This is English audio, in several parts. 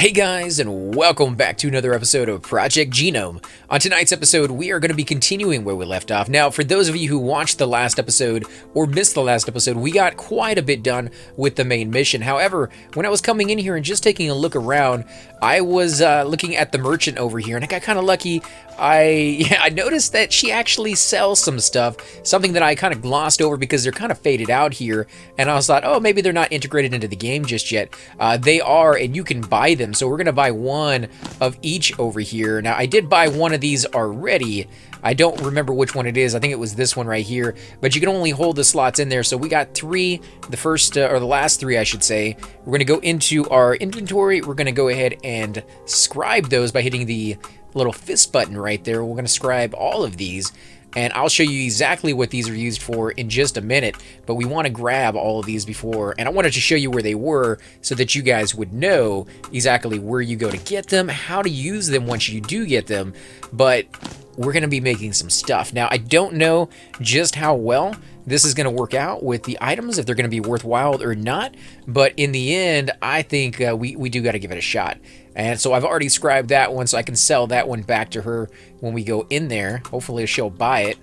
Hey guys, and welcome back to another episode of Project Genom. On tonight's episode, we are going to be continuing where we left off. Now, for those of you who watched the last episode or missed the last episode, we got quite a bit done with the main mission. However, when I was coming in here and just taking a look around, I was looking at the merchant over here, and I got kind of lucky. I noticed that she actually sells some stuff, something that I kind of glossed over because they're kind of faded out here, and I was thought, oh, maybe they're not integrated into the game just yet. They are, and you can buy them, so we're going to buy one of each over here. Now, I did buy one of these already. I don't remember which one it is. I think it was this one right here, but you can only hold the slots in there, so we got three, the first, or the last three, I should say. We're going to go into our inventory. We're going to go ahead and scribe those by hitting the little fist button right there. We're going to scribe all of these, and I'll show you exactly what these are used for in just a minute, but we want to grab all of these before, and I wanted to show you where they were so that you guys would know exactly where you go to get them, how to use them once you do get them, but we're going to be making some stuff. Now, I don't know just how well this is going to work out with the items, if they're going to be worthwhile or not, but in the end, I think we do got to give it a shot. And so I've already scribed that one, so I can sell that one back to her when we go in there. Hopefully she'll buy it.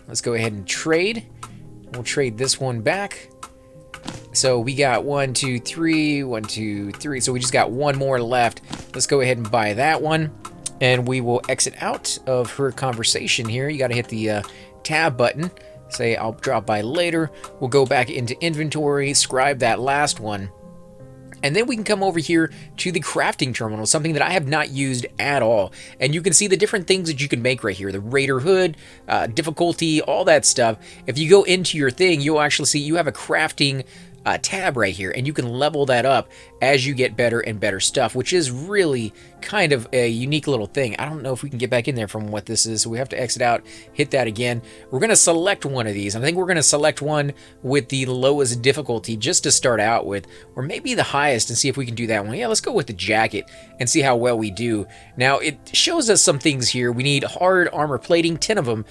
Let's go ahead and trade. We'll trade this one back. So we got 1, 2, 3, 1, 2, 3. So we just got one more left. Let's go ahead and buy that one. And we will exit out of her conversation here. You got to hit the tab button. Say, I'll drop by later. We'll go back into inventory, scribe that last one. And then we can come over here to the crafting terminal, something that I have not used at all. And you can see the different things that you can make right here. The Raider Hood, difficulty, all that stuff. If you go into your thing, you'll actually see you have a crafting tab right here, and you can level that up as you get better and better stuff, which is really kind of a unique little thing. I don't know if we can get back in there from what this is, so we have to exit out, hit that again. We're going to select one of these. I think we're going to select one with the lowest difficulty just to start out with, or maybe the highest, and see if we can do that one. Yeah, let's go with the jacket and see how well we do. Now, it shows us some things here. We need hard armor plating, 10 of them,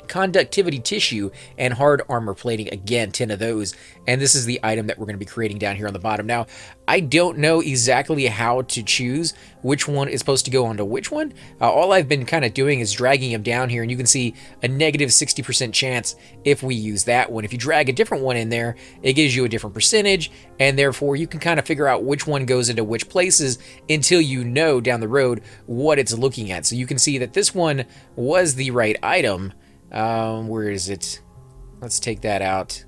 conductivity tissue, and hard armor plating, again, 10 of those. And this is the item that we're going to be creating down here on the bottom. Now, I don't know exactly how to choose which one is supposed to go onto which one. All I've been kind of doing is dragging them down here, and you can see a negative 60% chance if we use that one. If you drag a different one in there, it gives you a different percentage, and therefore you can kind of figure out which one goes into which places until you know down the road what it's looking at. So you can see that this one was the right item. Where is it? Let's take that out.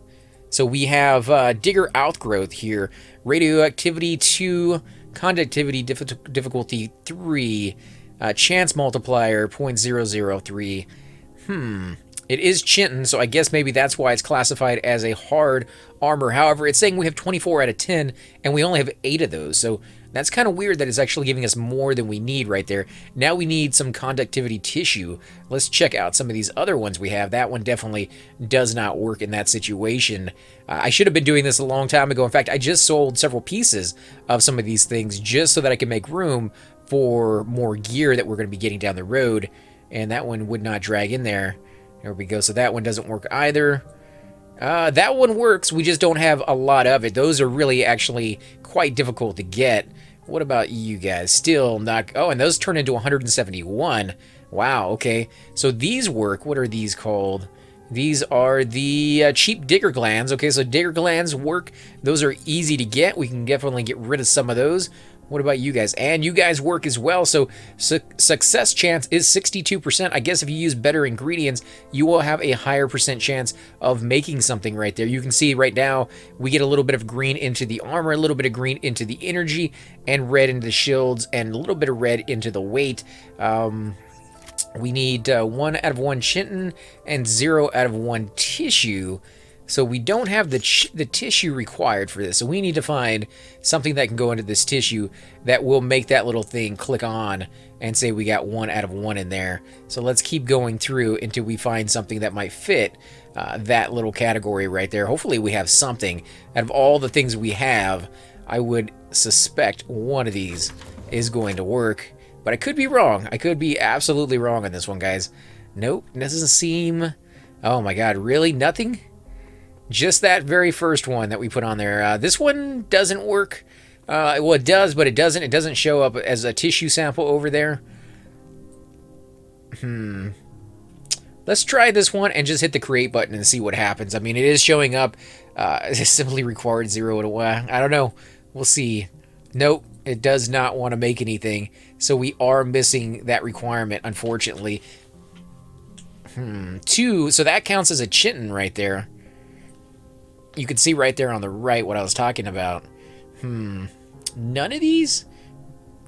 So we have Digger Outgrowth here, Radioactivity 2, Conductivity Difficulty 3, Chance Multiplier 0.003. It is Chinton, so I guess maybe that's why it's classified as a hard armor. However, it's saying we have 24 out of 10, and we only have 8 of those, so that's kind of weird that it's actually giving us more than we need right there. Now we need some conductivity tissue. Let's check out some of these other ones we have. That one definitely does not work in that situation. I should have been doing this a long time ago. In fact, I just sold several pieces of some of these things just so that I could make room for more gear that we're going to be getting down the road. And that one would not drag in there. There we go. So that one doesn't work either. That one works, we just don't have a lot of it. Those are really actually quite difficult to get. What about you guys? Still not... Oh, and those turn into 171. Wow, okay. So these work. What are these called? These are the cheap digger glands. Okay, so digger glands work. Those are easy to get. We can definitely get rid of some of those. What about you guys? And you guys work as well, so success chance is 62%. I guess if you use better ingredients, you will have a higher percent chance of making something right there. You can see right now, we get a little bit of green into the armor, a little bit of green into the energy, and red into the shields, and a little bit of red into the weight. We need 1 out of 1 Chinton and 0 out of 1 tissue. So we don't have the tissue required for this. So we need to find something that can go into this tissue that will make that little thing click on and say we got 1 out of 1 in there. So let's keep going through until we find something that might fit that little category right there. Hopefully we have something. Out of all the things we have, I would suspect one of these is going to work. But I could be wrong. I could be absolutely wrong on this one, guys. Nope, doesn't seem... Oh my god, really? Nothing? Just that very first one that we put on there. This one doesn't work. Well, it does, but it doesn't. It doesn't show up as a tissue sample over there. Let's try this one and just hit the create button and see what happens. I mean, it is showing up. It simply required 0 to 1. I don't know. We'll see. Nope, it does not want to make anything. So we are missing that requirement, unfortunately. 2, so that counts as a chitin right there. You can see right there on the right what I was talking about. None of these?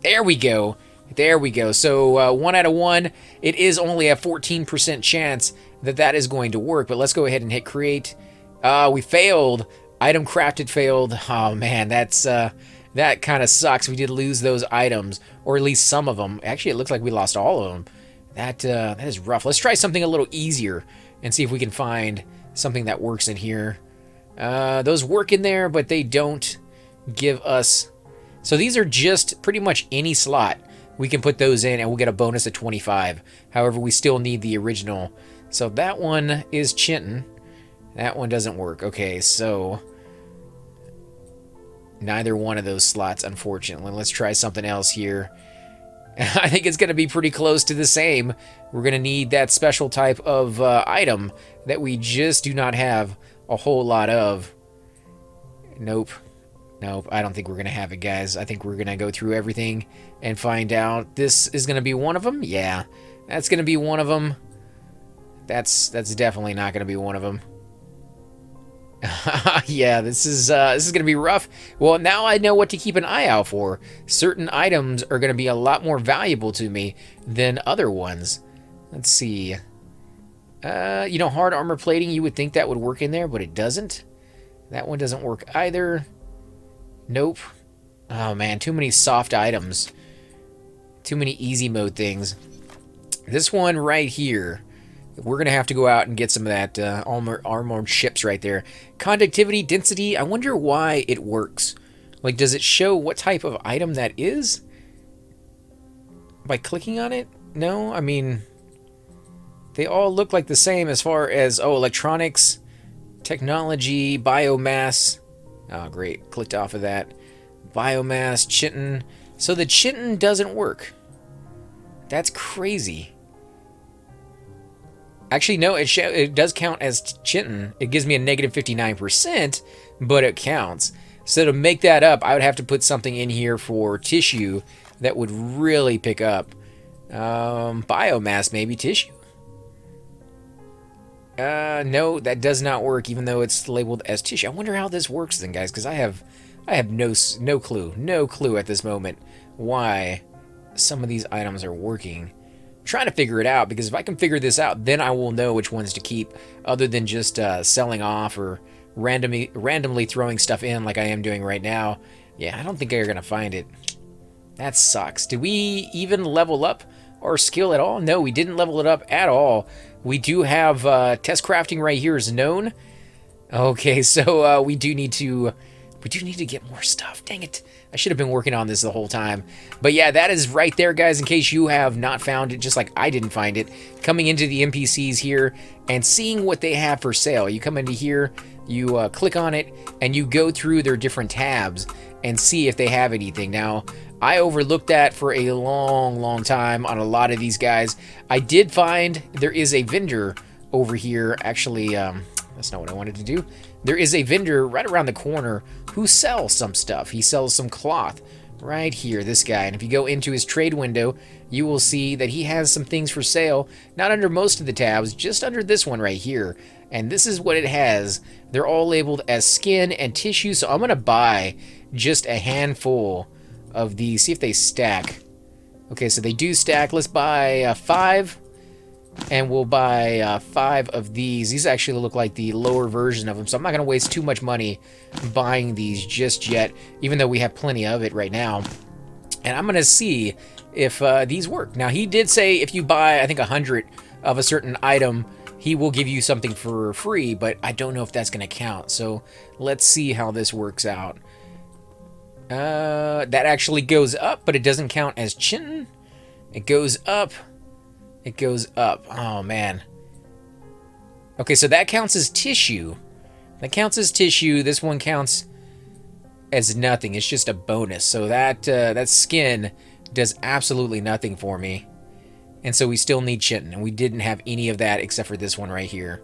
There we go. There we go. So 1 out of 1. It is only a 14% chance that that is going to work. But let's go ahead and hit create. We failed. Item crafted failed. Oh man, that's that kind of sucks. We did lose those items, or at least some of them. Actually, it looks like we lost all of them. That is rough. Let's try something a little easier and see if we can find something that works in here. Those work in there, but they don't give us... So these are just pretty much any slot. We can put those in and we'll get a bonus of 25. However, we still need the original. So that one is Chinton. That one doesn't work. Okay, so neither one of those slots, unfortunately. Let's try something else here. I think it's going to be pretty close to the same. We're going to need that special type of item that we just do not have a whole lot of. Nope. Nope, I don't think we're going to have it, guys. I think we're going to go through everything and find out. This is going to be one of them? Yeah, that's going to be one of them. That's definitely not going to be one of them. Yeah, this is going to be rough. Well, now I know what to keep an eye out for. Certain items are going to be a lot more valuable to me than other ones. Let's see. You know, hard armor plating, you would think that would work in there, but it doesn't. That one doesn't work either. Nope. Oh man, too many soft items. Too many easy mode things. This one right here, we're going to have to go out and get some of that armored ships right there. Conductivity, density, I wonder why it works. Like, does it show what type of item that is? By clicking on it? No, I mean, they all look like the same as far as, oh, electronics, technology, biomass. Oh, great. Clicked off of that. Biomass, chitin. So the chitin doesn't work. That's crazy. Actually, no, it does count as chitin. It gives me a negative 59%, but it counts. So to make that up, I would have to put something in here for tissue that would really pick up. Biomass, maybe tissue. No, that does not work, even though it's labeled as tissue. I wonder how this works then, guys, because I have no clue at this moment why some of these items are working. I'm trying to figure it out, because if I can figure this out, then I will know which ones to keep, other than just selling off or randomly throwing stuff in like I am doing right now. Yeah, I don't think I'm gonna find it. That sucks. Did we even level up our skill at all? No, we didn't level it up at all. We do have test crafting right here is known. Okay, so we do need to get more stuff. Dang it. I should have been working on this the whole time. But yeah, that is right there, guys, in case you have not found it, just like I didn't find it. Coming into the NPCs here and seeing what they have for sale. You come into here, you click on it, and you go through their different tabs and see if they have anything. Now, I overlooked that for a long time on a lot of these guys. I did find there is a vendor over here. Actually, that's not what I wanted to do. There is a vendor right around the corner who sells some stuff. He sells some cloth right here, this guy. And if you go into his trade window, you will see that he has some things for sale. Not under most of the tabs, just under this one right here. And this is what it has. They're all labeled as skin and tissue. So I'm going to buy just a handful of these, see if they stack. Okay, so they do stack. Let's buy 5, and we'll buy 5 of these. These actually look like the lower version of them, so I'm not going to waste too much money buying these just yet, even though we have plenty of it right now. And I'm going to see if these work. Now, he did say if you buy, I think, 100 of a certain item, he will give you something for free, but I don't know if that's going to count. So let's see how this works out. That actually goes up, but it doesn't count as chitin. It goes up. It goes up. Oh, man. Okay, so that counts as tissue. That counts as tissue. This one counts as nothing. It's just a bonus. So that skin does absolutely nothing for me. And so we still need chitin, and we didn't have any of that except for this one right here.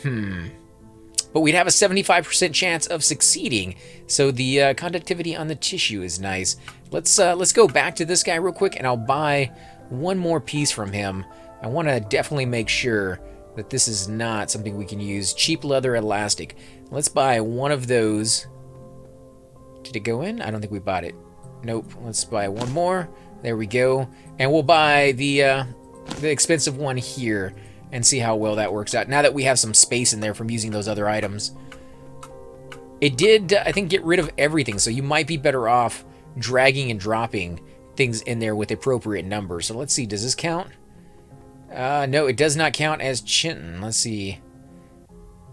But we'd have a 75% chance of succeeding. So the conductivity on the tissue is nice. Let's go back to this guy real quick, and I'll buy one more piece from him. I want to definitely make sure that this is not something we can use. Cheap leather elastic. Let's buy one of those. Did it go in? I don't think we bought it. Nope. Let's buy one more. There we go. And we'll buy the expensive one here and see how well that works out. Now that we have some space in there from using those other items. It did, I think, get rid of everything. So you might be better off dragging and dropping things in there with appropriate numbers. So let's see. Does this count? No, it does not count as chitin. Let's see.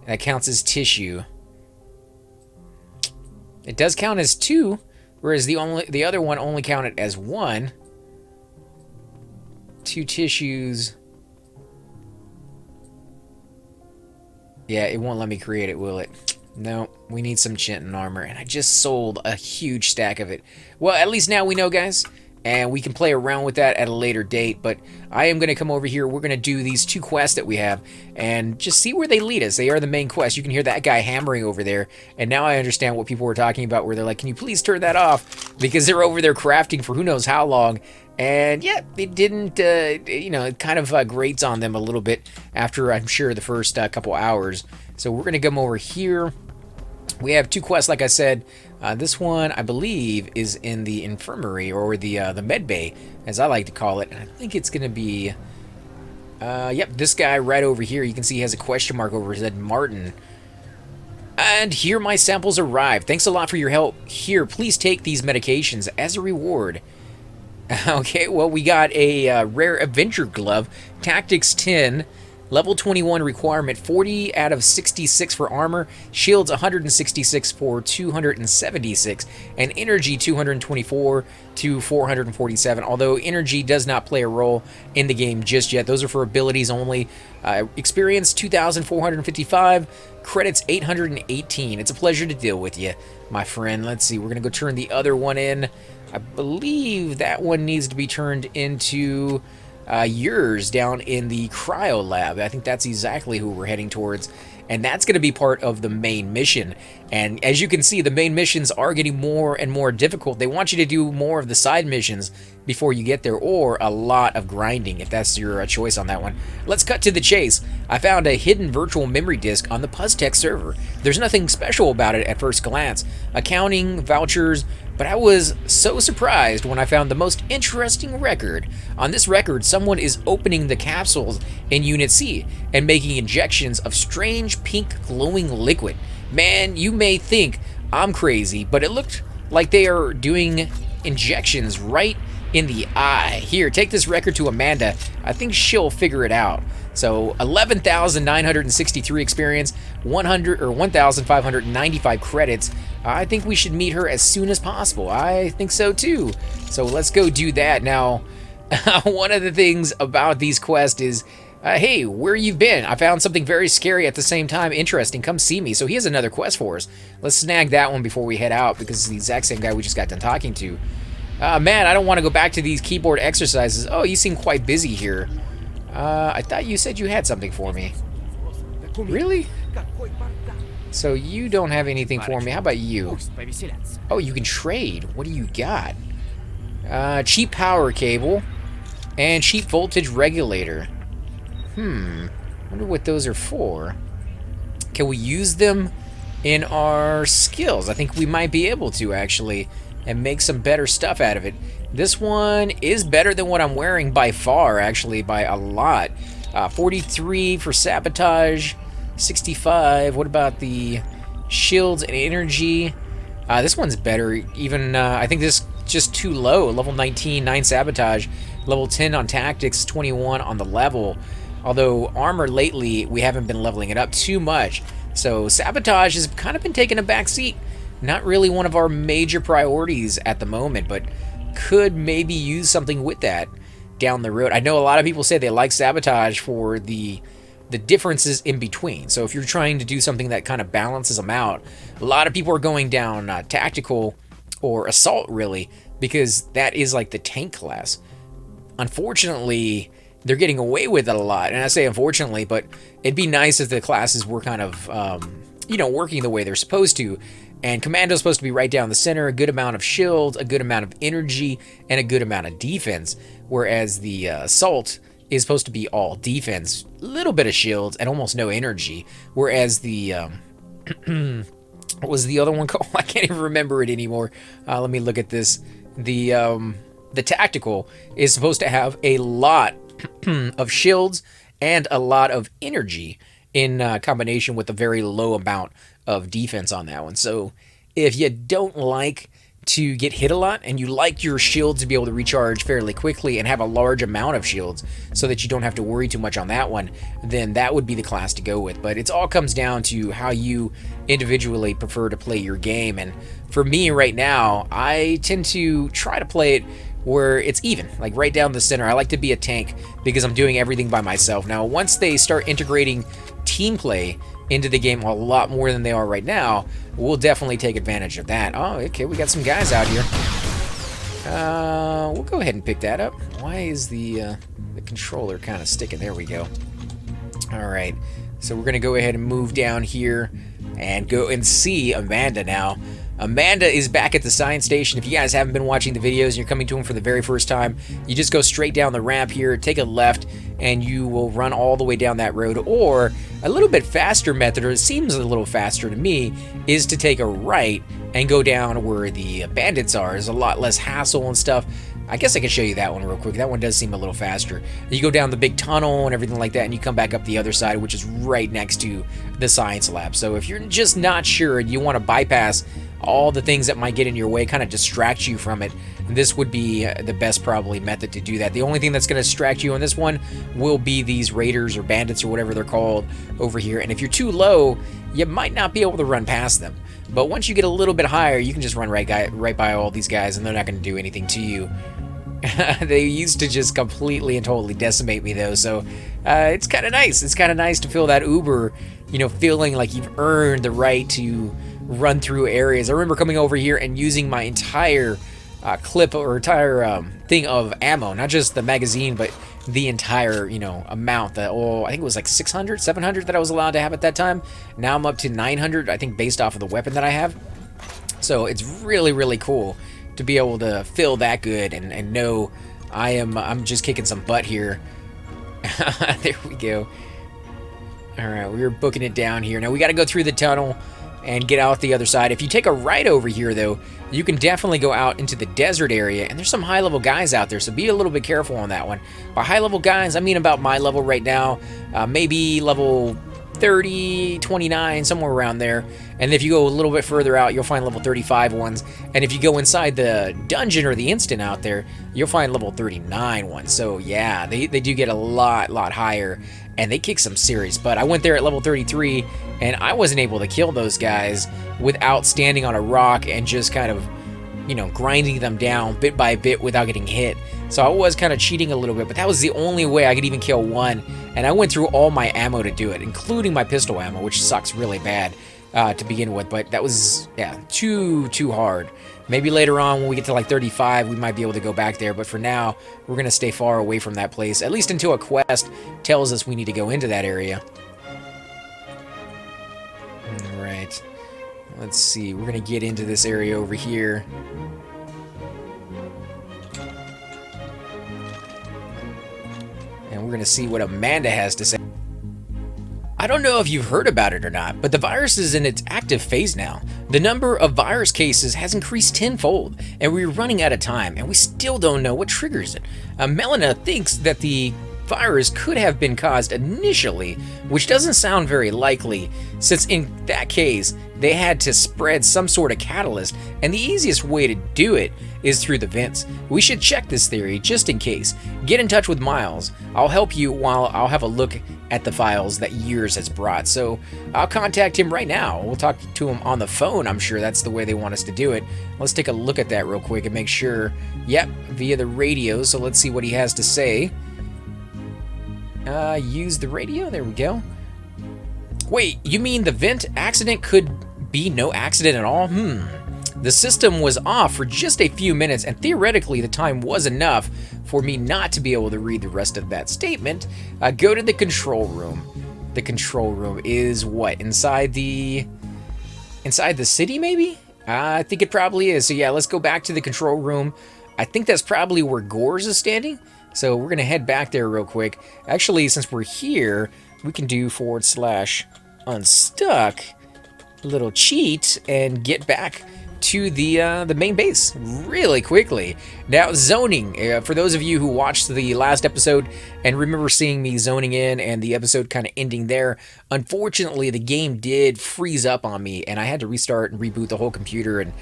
That counts as tissue. It does count as 2, whereas the other one only counted as 1. 2 tissues. Yeah, it won't let me create it, will it? No, we need some chitin armor, and I just sold a huge stack of it. Well, at least now we know, guys. And we can play around with that at a later date, but I am going to come over here. We're going to do these 2 quests that we have and just see where they lead us. They are the main quest. You can hear that guy hammering over there, and now I understand what people were talking about where they're like, can you please turn that off? Because they're over there crafting for who knows how long, and yeah, it didn't, you know, it kind of grates on them a little bit after, I'm sure, the first couple hours. So we're going to come over here. We have 2 quests, like I said. This one, I believe, is in the infirmary, or the med bay, as I like to call it. And I think it's going to be, yep, this guy right over here. You can see he has a question mark over his head, Martin. And here my samples arrived. Thanks a lot for your help. Here, please take these medications as a reward. Okay, well, we got a rare adventure glove, Tactics 10. Level 21 requirement, 40 out of 66 for armor, shields 166 for 276, and energy 224 to 447, although energy does not play a role in the game just yet. Those are for abilities only. Experience 2,455, credits 818. It's a pleasure to deal with you, my friend. Let's see, we're going to go turn the other one in. I believe that one needs to be turned into... yours down in the cryo lab. I think that's exactly who we're heading towards, and that's going to be part of the main mission. And as you can see, the main missions are getting more and more difficult. They want you to do more of the side missions before you get there, or a lot of grinding if that's your choice on that one. Let's cut to the chase. I found a hidden virtual memory disk on the PuzTech server. There's nothing special about it at first glance. Accounting, vouchers, but I was so surprised when I found the most interesting record. On this record, someone is opening the capsules in Unit C and making injections of strange pink glowing liquid. Man, you may think I'm crazy, but it looked like they are doing injections right in the eye. Here, take this record to Amanda. I think she'll figure it out. So 11,963 experience, 1,595 credits. I think we should meet her as soon as possible. I think so too. So let's go do that. Now, one of the things about these quests is, hey, where you been? I found something very scary at the same time interesting. Come see me. So he has another quest for us. Let's snag that one before we head out, because it's the exact same guy we just got done talking to. Man, I don't want to go back to these keyboard exercises. Oh, you seem quite busy here. I thought you said you had something for me. Really? So you don't have anything for me. How about you? Oh, you can trade. What do you got? Cheap power cable and cheap voltage regulator. Wonder what those are for. Can we use them in our skills? I think we might be able to, actually, and make some better stuff out of it. This one is better than what I'm wearing by far, actually, by a lot. 43 for sabotage, 65. What about the shields and energy? This one's better. Even, I think this is just too low. Level 19, 9 sabotage. Level 10 on tactics, 21 on the level. Although armor lately, we haven't been leveling it up too much. So sabotage has kind of been taking a back seat. Not really one of our major priorities at the moment, but could maybe use something with that down the road. I know a lot of people say they like sabotage for the the differences in between. So if you're trying to do something that kind of balances them out, a lot of people are going down tactical or assault, really, because that is like the tank class. Unfortunately, they're getting away with it a lot. And I say unfortunately, but it'd be nice if the classes were kind of, working the way they're supposed to. And Commando's supposed to be right down the center, a good amount of shields, a good amount of energy, and a good amount of defense. Whereas the Assault is supposed to be all defense, a little bit of shields, and almost no energy. Whereas the, what was the other one called? I can't even remember it anymore. Let me look at this. The Tactical is supposed to have a lot of shields and a lot of energy in combination with a very low amount of defense on that one. So if you don't like to get hit a lot and you like your shields to be able to recharge fairly quickly and have a large amount of shields so that you don't have to worry too much on that one, then that would be the class to go with. But it all comes down to how you individually prefer to play your game. And for me right now, I tend to try to play it where it's even, like right down the center. I like to be a tank because I'm doing everything by myself. Now, once they start integrating team play into the game a lot more than they are right now, we'll definitely take advantage of that. Oh, okay, we got some guys out here. We'll go ahead and pick that up. Why is the controller kind of sticking? There we go. All right, so we're gonna go ahead and move down here and go and see Amanda now. Amanda is back at the science station. If you guys haven't been watching the videos and you're coming to them for the very first time, you just go straight down the ramp here, take a left, and you will run all the way down that road. Or a little bit faster method, or it seems a little faster to me, is to take a right and go down where the bandits are. There's a lot less hassle and stuff. I guess I can show you that one real quick. That one does seem a little faster. You go down the big tunnel and everything like that, and you come back up the other side, which is right next to the science lab. So if you're just not sure and you want to bypass all the things that might get in your way, kind of distract you from it, this would be the best probably method to do that. The only thing that's going to distract you on this one will be these raiders or bandits or whatever they're called over here. And if you're too low, you might not be able to run past them. But once you get a little bit higher, you can just run right by all these guys, and they're not going to do anything to you. They used to just completely and totally decimate me though, so it's kind of nice. It's kind of nice to feel that Uber, feeling like you've earned the right to run through areas. I remember coming over here and using my entire clip or entire thing of ammo, not just the magazine, but the entire, amount that, I think it was like 600, 700 that I was allowed to have at that time. Now I'm up to 900, I think, based off of the weapon that I have. So it's really, really cool to be able to feel that good and know I'm just kicking some butt here. There we go. All right, we're booking it down here. Now we got to go through the tunnel and get out the other side. If you take a right over here, though, you can definitely go out into the desert area, and there's some high-level guys out there, so be a little bit careful on that one. By high-level guys, I mean about my level right now, maybe level 30, 29, somewhere around there. And if you go a little bit further out, you'll find level 35 ones. And if you go inside the dungeon or the instant out there, you'll find level 39 ones. So yeah, they do get a lot higher, and they kick some serious butt. I went there at level 33, and I wasn't able to kill those guys without standing on a rock and just kind of, grinding them down bit by bit without getting hit. So I was kind of cheating a little bit, but that was the only way I could even kill one. And I went through all my ammo to do it, including my pistol ammo, which sucks really bad to begin with. But that was, too hard. Maybe later on when we get to like 35, we might be able to go back there. But for now, we're going to stay far away from that place, at least until a quest tells us we need to go into that area. All right. Let's see. We're going to get into this area over here. And we're going to see what Amanda has to say. I don't know if you've heard about it or not, but the virus is in its active phase now. The number of virus cases has increased tenfold, and we're running out of time, and we still don't know what triggers it. Melina thinks that the virus could have been caused initially, which doesn't sound very likely, since in that case, they had to spread some sort of catalyst, and the easiest way to do it is through the vents. We should check this theory just in case. Get in touch with Miles. I'll help you while I'll have a look at the files that Years has brought. So I'll contact him right now. We'll talk to him on the phone. I'm sure that's the way they want us to do it. Let's take a look at that real quick and make sure. Yep, via the radio. So let's see what he has to say. Use the radio. There we go. Wait, you mean the vent accident could be no accident at all? The system was off for just a few minutes, and theoretically the time was enough for me not to be able to read the rest of that statement. Go to the control room. The control room is what? Inside the city, maybe? I think it probably is. So yeah, let's go back to the control room. I think that's probably where Gores is standing. So we're going to head back there real quick. Actually, since we're here, we can do /unstuck, a little cheat, and get back to the main base really quickly. Now, zoning. For those of you who watched the last episode and remember seeing me zoning in and the episode kind of ending there, unfortunately, the game did freeze up on me, and I had to restart and reboot the whole computer and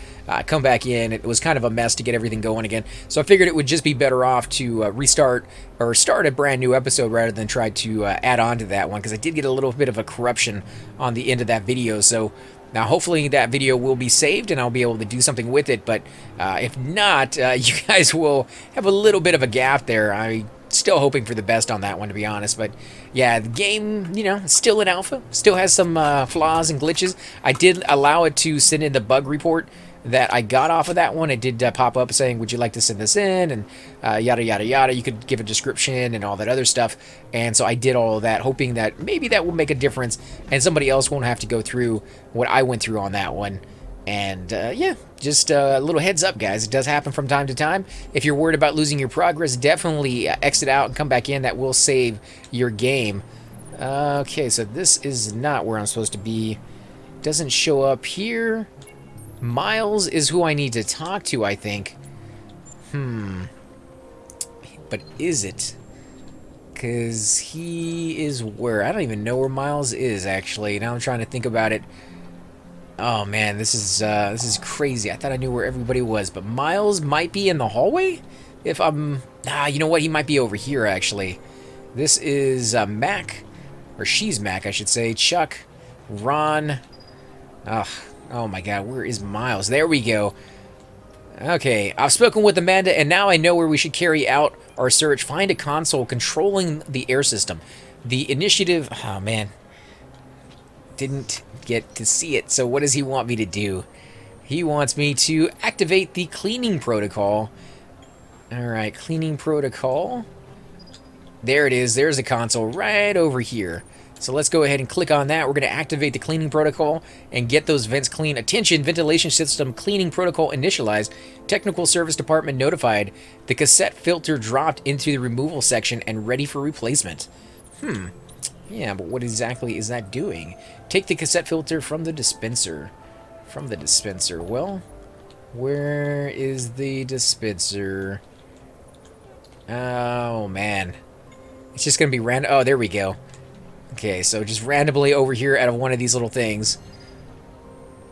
come back in. It was kind of a mess to get everything going again, so I figured it would just be better off to restart or start a brand new episode rather than try to add on to that one, because I did get a little bit of a corruption on the end of that video. So now, hopefully that video will be saved and I'll be able to do something with it, but if not, you guys will have a little bit of a gap there. I'm still hoping for the best on that one, to be honest, but yeah, the game, you know, still in alpha, still has some flaws and glitches. I did allow it to send in the bug report that I got off of that one. It did pop up saying, would you like to send this in, and yada yada yada. You could give a description and all that other stuff, and so I did all of that, hoping that maybe that will make a difference and somebody else won't have to go through what I went through on that one. And yeah, just a little heads up, guys, it does happen from time to time. If you're worried about losing your progress, definitely exit out and come back in. That will save your game. Okay, so this is not where I'm supposed to be. Doesn't show up here. Miles is who I need to talk to, I think. But is it? Because he is where? I don't even know where Miles is, actually. Now I'm trying to think about it. Oh, man, this is crazy. I thought I knew where everybody was, but Miles might be in the hallway? If I'm... you know what? He might be over here, actually. This is Mac. Or she's Mac, I should say. Chuck. Ron. Oh my god, where is Miles? There we go. Okay, I've spoken with Amanda, and now I know where we should carry out our search. Find a console controlling the air system. The initiative... Oh, man. Didn't get to see it, so what does he want me to do? He wants me to activate the cleaning protocol. Alright, cleaning protocol. There it is. There's a console right over here. So let's go ahead and click on that. We're going to activate the cleaning protocol and get those vents clean. Attention, ventilation system cleaning protocol initialized. Technical service department notified. The cassette filter dropped into the removal section and ready for replacement. Yeah, but what exactly is that doing? Take the cassette filter from the dispenser. From the dispenser. Well, where is the dispenser? Oh, man. It's just going to be random. Oh, there we go. Okay, so just randomly over here out of one of these little things.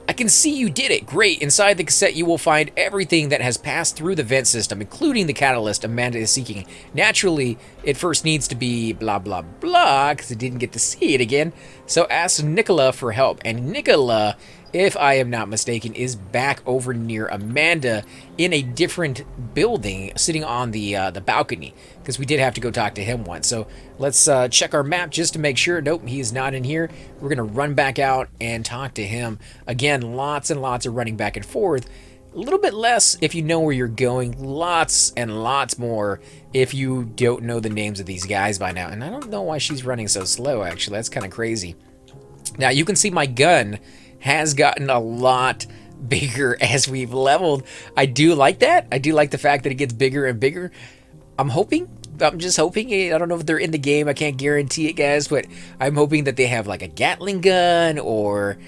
I can see you did it. Great. Inside the cassette, you will find everything that has passed through the vent system, including the catalyst Amanda is seeking. Naturally, it first needs to be blah, blah, blah, because I didn't get to see it again. So ask Nicola for help. And Nicola, if I am not mistaken, is back over near Amanda in a different building, sitting on the balcony, because we did have to go talk to him once. So let's check our map just to make sure. Nope, he is not in here. We're going to run back out and talk to him. Again, lots and lots of running back and forth. A little bit less if you know where you're going. Lots and lots more if you don't know the names of these guys by now. And I don't know why she's running so slow, actually. That's kind of crazy. Now, you can see my gun has gotten a lot bigger as we've leveled. I do like that. I do like the fact that it gets bigger and bigger. I'm just hoping. I don't know if they're in the game. I can't guarantee it, guys, but I'm hoping that they have like a Gatling gun or...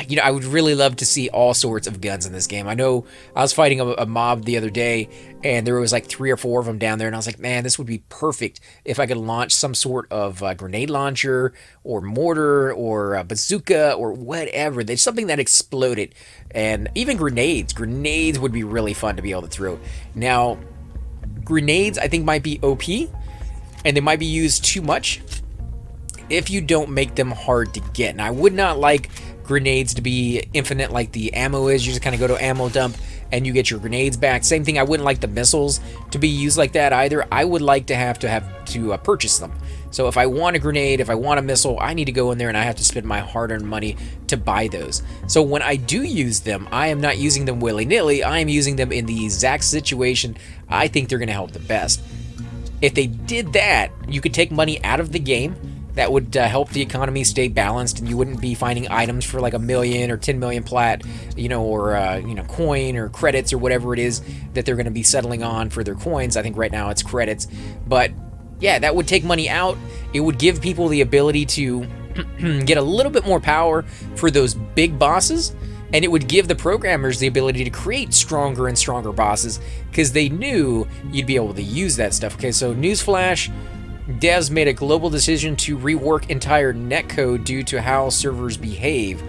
you know, I would really love to see all sorts of guns in this game. I know I was fighting a mob the other day, and there was like 3 or 4 of them down there, and I was like, man, this would be perfect if I could launch some sort of grenade launcher or mortar or bazooka or whatever. There's something that exploded, and even grenades. Grenades would be really fun to be able to throw. Now, grenades I think might be OP, and they might be used too much if you don't make them hard to get. And I would not like grenades to be infinite like the ammo is. You just kind of go to ammo dump and you get your grenades back. Same thing, I wouldn't like the missiles to be used like that either. I would like to have to purchase them. So if I want a grenade, if I want a missile, I need to go in there and I have to spend my hard-earned money to buy those. So when I do use them, I am not using them willy-nilly. I am using them in the exact situation I think they're going to help the best. If they did that, you could take money out of the game. That would help the economy stay balanced, and you wouldn't be finding items for like 1 million or 10 million plat, or coin or credits or whatever it is that they're going to be settling on for their coins. I think right now it's credits, but yeah, that would take money out. It would give people the ability to get a little bit more power for those big bosses, and it would give the programmers the ability to create stronger and stronger bosses because they knew you'd be able to use that stuff. Okay, so newsflash. Devs made a global decision to rework entire netcode due to how servers behave.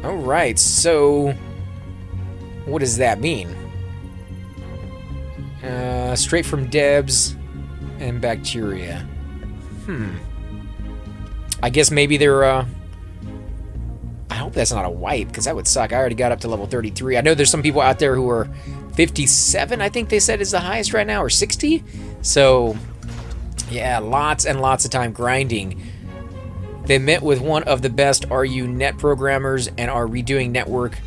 Alright, so what does that mean? Straight from devs and bacteria. I guess maybe they're, I hope that's not a wipe, because that would suck. I already got up to level 33. I know there's some people out there who are 57, I think they said is the highest right now, or 60. So yeah, lots and lots of time grinding. They met with one of the best RU net programmers and are redoing network.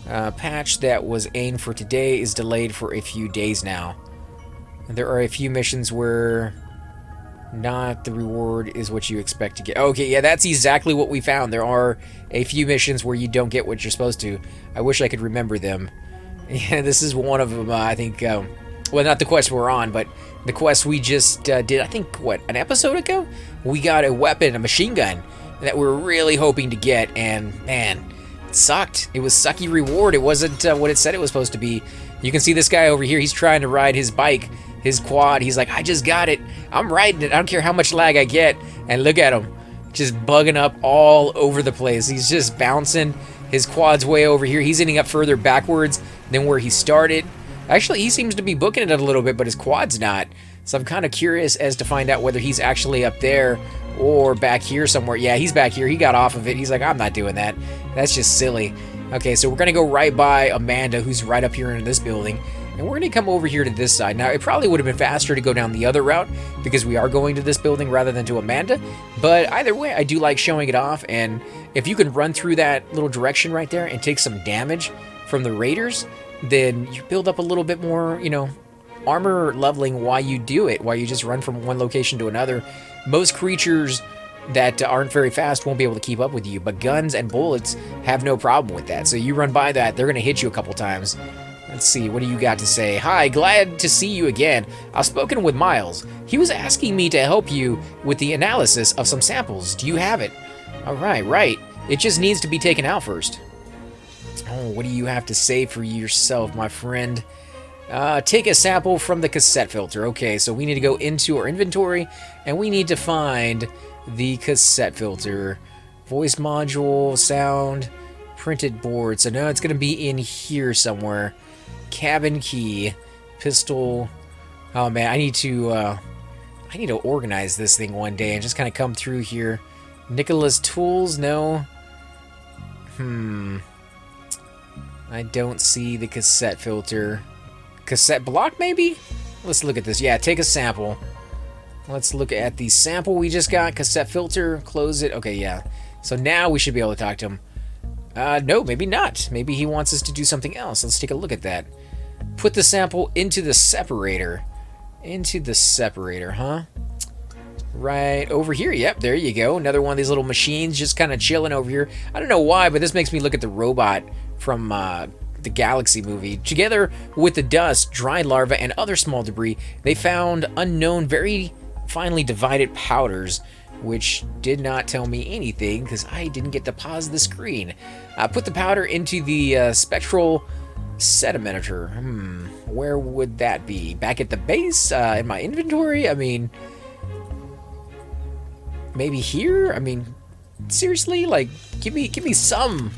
Patch that was aimed for today is delayed for a few days now. There are a few missions where not the reward is what you expect to get. Okay, yeah, that's exactly what we found. There are a few missions where you don't get what you're supposed to. I wish I could remember them. Yeah, this is one of them, I think. Well, not the quest we're on, but the quest we just did, I think, what, an episode ago? We got a weapon, a machine gun, that we were really hoping to get, and man, it sucked. It was sucky reward. It wasn't what it said it was supposed to be. You can see this guy over here. He's trying to ride his bike, his quad. He's like, I just got it. I'm riding it. I don't care how much lag I get. And look at him, just bugging up all over the place. He's just bouncing. His quad's way over here. He's ending up further backwards than where he started. Actually, he seems to be booking it a little bit, but his quad's not. So I'm kind of curious as to find out whether he's actually up there or back here somewhere. Yeah, he's back here. He got off of it. He's like, I'm not doing that. That's just silly. Okay, so we're going to go right by Amanda, who's right up here in this building. And we're going to come over here to this side. Now, it probably would have been faster to go down the other route because we are going to this building rather than to Amanda. But either way, I do like showing it off. And if you can run through that little direction right there and take some damage from the raiders, then you build up a little bit more, armor leveling while you do it, while you just run from one location to another. Most creatures that aren't very fast won't be able to keep up with you, but guns and bullets have no problem with that. So you run by that, they're going to hit you a couple times. Let's see, what do you got to say? Hi, glad to see you again. I've spoken with Miles. He was asking me to help you with the analysis of some samples. Do you have it? All right, right. It just needs to be taken out first. Oh, what do you have to say for yourself, my friend? Take a sample from the cassette filter. Okay, so we need to go into our inventory, and we need to find the cassette filter. Voice module, sound, printed board. So now it's going to be in here somewhere. Cabin key, pistol. Oh man, I need to organize this thing one day and just kind of come through here. Nicholas tools, no. I don't see the cassette filter. Cassette block, maybe? Let's look at this. Yeah, take a sample. Let's look at the sample we just got. Cassette filter, close it. Okay, yeah. So now we should be able to talk to him. No, maybe not. Maybe he wants us to do something else. Let's take a look at that. Put the sample into the separator. Into the separator, huh? Right over here. Yep, there you go. Another one of these little machines just kind of chilling over here. I don't know why, but this makes me look at the robot from the Galaxy movie. Together with the dust, dry larvae, and other small debris, they found unknown, very finely divided powders, which did not tell me anything because I didn't get to pause the screen. Put the powder into the spectral sedimenter. Where would that be? Back at the base? In my inventory? I mean, maybe here? I mean, seriously? Like, give me some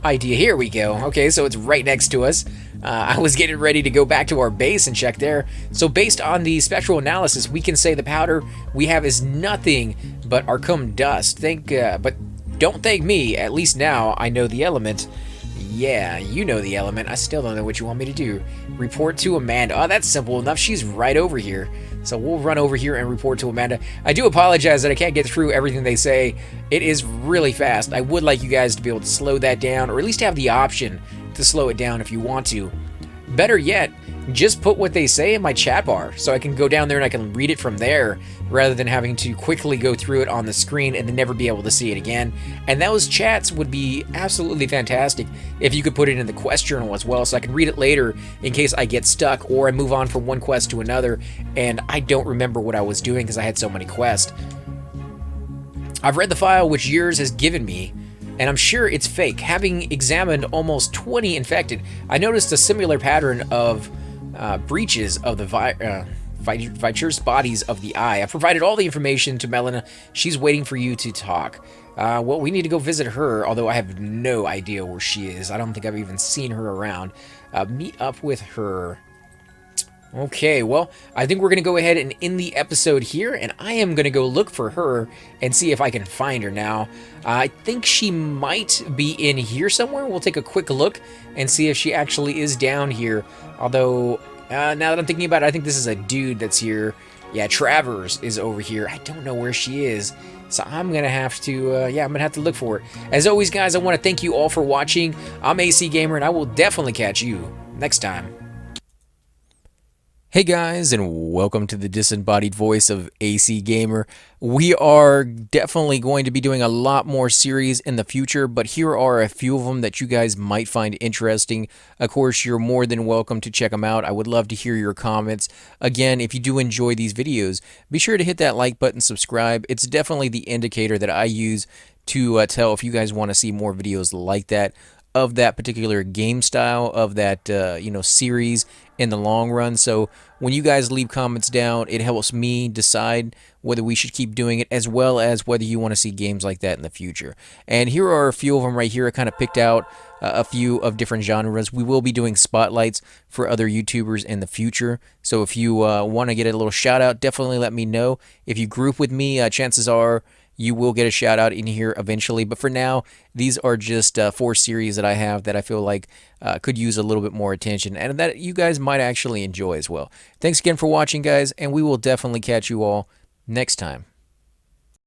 idea. Here we go. Okay, so it's right next to us. I was getting ready to go back to our base and check there. So based on the spectral analysis, we can say the powder we have is nothing but Arcum dust. But don't thank me. At least now I know the element. Yeah, you know the element. I still don't know what you want me to do. Report to Amanda. Oh, that's simple enough. She's right over here. So we'll run over here and report to Amanda. I do apologize that I can't get through everything they say. It is really fast. I would like you guys to be able to slow that down, or at least have the option to slow it down if you want to. Better yet, just put what they say in my chat bar so I can go down there and I can read it from there rather than having to quickly go through it on the screen and then never be able to see it again. And those chats would be absolutely fantastic if you could put it in the quest journal as well so I can read it later in case I get stuck or I move on from one quest to another and I don't remember what I was doing because I had so many quests. I've read the file which yours has given me, and I'm sure it's fake. Having examined almost 20 infected, I noticed a similar pattern of breaches of the Vitur's bodies of the eye. I've provided all the information to Melina. She's waiting for you to talk. Well, we need to go visit her, although I have no idea where she is. I don't think I've even seen her around. Meet up with her. Okay, well, I think we're going to go ahead and end the episode here, and I am going to go look for her and see if I can find her now. I think she might be in here somewhere. We'll take a quick look and see if she actually is down here. Although, now that I'm thinking about it, I think this is a dude that's here. Yeah, Travers is over here. I don't know where she is, so I'm going to have to, I'm going to have to look for her. As always, guys, I want to thank you all for watching. I'm AC Gamer, and I will definitely catch you next time. Hey guys, and welcome to the disembodied voice of AC Gamer. We are definitely going to be doing a lot more series in the future, but here are a few of them that you guys might find interesting. Of course, you're more than welcome to check them out. I would love to hear your comments. Again, if you do enjoy these videos, be sure to hit that like button, subscribe. It's definitely the indicator that I use to tell if you guys want to see more videos like that, of that particular game style, of that series in the long run. So when you guys leave comments down, it helps me decide whether we should keep doing it, as well as whether you want to see games like that in the future. And here are a few of them right here. I kind of picked out a few of different genres. We will be doing spotlights for other YouTubers in the future. So if you want to get a little shout out, definitely let me know. If you group with me, chances are you will get a shout out in here eventually. But for now, these are just 4 series that I have that I feel like could use a little bit more attention and that you guys might actually enjoy as well. Thanks again for watching, guys, and we will definitely catch you all next time.